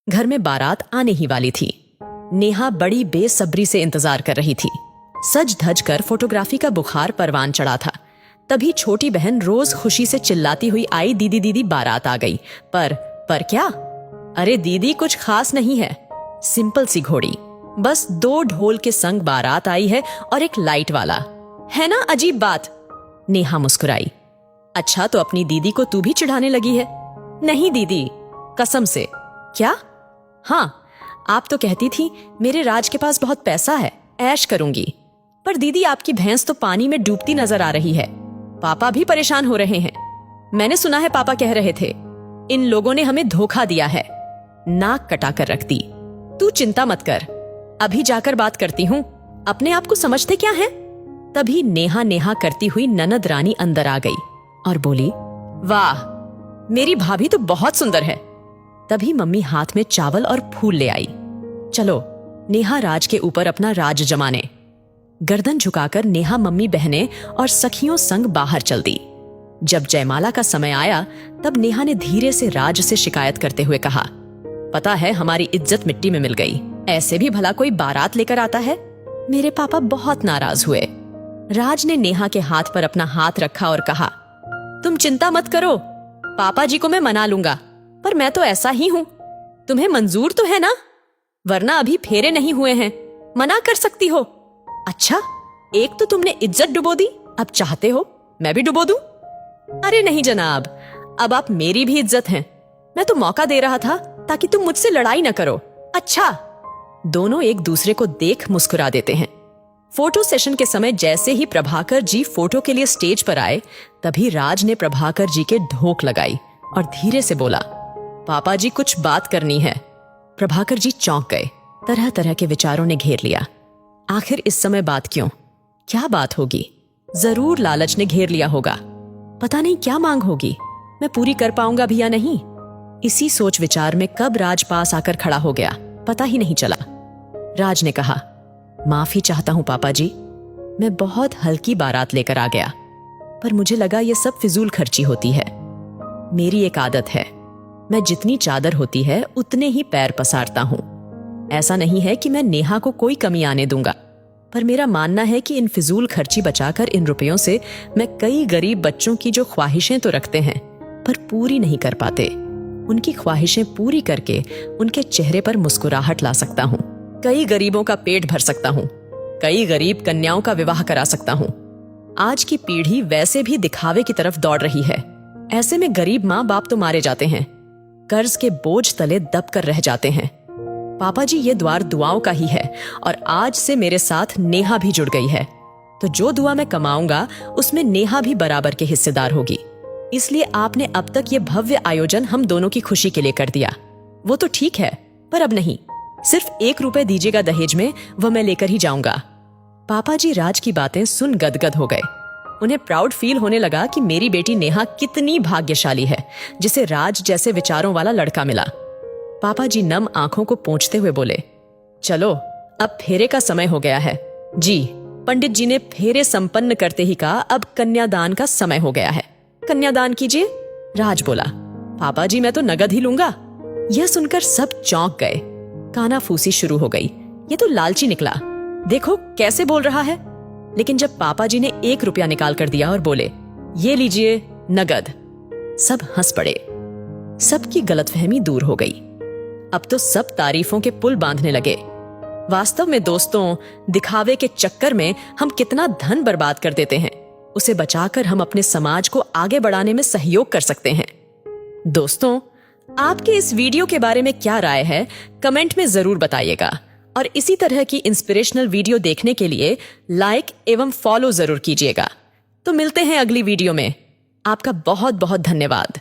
घर में बारात आने ही वाली थी। नेहा बड़ी बेसब्री से इंतजार कर रही थी। सज धज कर फोटोग्राफी का बुखार परवान चढ़ा था। तभी छोटी बहन रोज खुशी से चिल्लाती हुई आई, दीदी दीदी बारात आ गई। पर क्या? अरे दीदी, कुछ खास नहीं है, सिंपल सी घोड़ी, बस 2 ढोल के संग बारात आई है और एक लाइट वाला। है ना अजीब बात? नेहा मुस्कुराई। अच्छा, तो अपनी दीदी को तू भी चिढ़ाने लगी है? नहीं दीदी, कसम से। क्या? हाँ, आप तो कहती थी मेरे राज के पास बहुत पैसा है, ऐश करूंगी। पर दीदी, आपकी भैंस तो पानी में डूबती नजर आ रही है। पापा भी परेशान हो रहे हैं। मैंने सुना है पापा कह रहे थे इन लोगों ने हमें धोखा दिया है। नाक कटा कर रख दी। तू चिंता मत कर, अभी जाकर बात करती हूँ। अपने आप को समझते क्या है? तभी नेहा नेहा करती हुई ननद रानी अंदर आ गई और बोली, वाह, मेरी भाभी तो बहुत सुंदर है। तभी मम्मी हाथ में चावल और फूल ले आई। चलो नेहा राज के ऊपर अपना राज जमाने। गर्दन झुकाकर नेहा मम्मी बहनें और सखियों संग बाहर चल दी। जब जयमाला का समय आया तब नेहा ने धीरे से राज से शिकायत करते हुए कहा, पता है हमारी इज्जत मिट्टी में मिल गई। ऐसे भी भला कोई बारात लेकर आता है? मेरे पापा बहुत नाराज हुए। राज ने नेहा के हाथ पर अपना हाथ रखा और कहा, तुम चिंता मत करो, पापा जी को मैं मना लूंगा। पर मैं तो ऐसा ही हूं, तुम्हें मंजूर तो है ना? वरना अभी फेरे नहीं हुए हैं, मना कर सकती हो। अच्छा, एक तो तुमने इज्जत डुबो दी, अब चाहते हो मैं भी डुबो दूं? अरे नहीं जनाब, अब आप मेरी भी इज्जत हैं। मैं तो मौका दे रहा था ताकि तुम मुझसे लड़ाई न करो। अच्छा। दोनों एक दूसरे को देख मुस्कुरा देते हैं। फोटो सेशन के समय जैसे ही प्रभाकर जी फोटो के लिए स्टेज पर आए, तभी राज ने प्रभाकर जी के ढोक लगाई और धीरे से बोला, पापा जी कुछ बात करनी है। प्रभाकर जी चौंक गए। तरह तरह के विचारों ने घेर लिया। आखिर इस समय बात क्यों? क्या बात होगी? जरूर लालच ने घेर लिया होगा। पता नहीं क्या मांग होगी, मैं पूरी कर पाऊंगा भी या नहीं। इसी सोच विचार में कब राज पास आकर खड़ा हो गया, पता ही नहीं चला। राज ने कहा, माफी चाहता हूं पापा जी, मैं बहुत हल्की बारात लेकर आ गया, पर मुझे लगा यह सब फिजूल खर्ची होती है। मेरी एक आदत है, मैं जितनी चादर होती है उतने ही पैर पसारता हूं। ऐसा नहीं है कि मैं नेहा को कोई कमी आने दूंगा, पर मेरा मानना है कि इन फिजूल खर्ची बचाकर इन रुपयों से मैं कई गरीब बच्चों की जो ख्वाहिशें तो रखते हैं पर पूरी नहीं कर पाते, उनकी ख्वाहिशें पूरी करके उनके चेहरे पर मुस्कुराहट ला सकता हूं। कई गरीबों का पेट भर सकता हूं, कई गरीब कन्याओं का विवाह करा सकता हूं। आज की पीढ़ी वैसे भी दिखावे की तरफ दौड़ रही है। ऐसे में गरीब माँ बाप तो मारे जाते हैं, कर्ज के बोझ तले दब कर रह जाते हैं। पापा जी, ये द्वार दुआओं का ही है और आज से मेरे साथ नेहा भी जुड़ गई है, तो जो दुआ मैं कमाऊंगा उसमें नेहा भी बराबर के हिस्सेदार होगी। इसलिए आपने अब तक ये भव्य आयोजन हम दोनों की खुशी के लिए कर दिया। वो तो ठीक है, पर अब नहीं, सिर्फ 1 रुपए दीजिएगा दहेज में, वह मैं लेकर ही जाऊंगा। पापा जी राज की बातें सुन गदगद हो गए। उन्हें प्राउड फील होने लगा कि मेरी बेटी नेहा कितनी भाग्यशाली है जिसे राज जैसे विचारों वाला लड़का मिला। पापा जी नम आंखों को पोंछते हुए बोले, चलो अब फेरे का समय हो गया है। जी, पंडित जी ने फेरे संपन्न करते ही कहा, अब कन्यादान का समय हो गया है, कन्यादान कीजिए। राज बोला, पापा जी मैं तो नगद ही लूंगा। यह सुनकर सब चौंक गए। कानाफूसी शुरू हो गई। ये तो लालची निकला, देखो कैसे बोल रहा है। लेकिन जब पापा जी ने 1 रुपया निकाल कर दिया और बोले, ये लीजिए नगद, सब हंस पड़े। सबकी गलतफहमी दूर हो गई। अब तो सब तारीफों के पुल बांधने लगे। वास्तव में दोस्तों, दिखावे के चक्कर में हम कितना धन बर्बाद कर देते हैं, उसे बचाकर हम अपने समाज को आगे बढ़ाने में सहयोग कर सकते हैं। दोस्तों, आपके इस वीडियो के बारे में क्या राय है, कमेंट में जरूर बताइएगा। और इसी तरह की इंस्पिरेशनल वीडियो देखने के लिए लाइक एवं फॉलो जरूर कीजिएगा। तो मिलते हैं अगली वीडियो में। आपका बहुत बहुत धन्यवाद।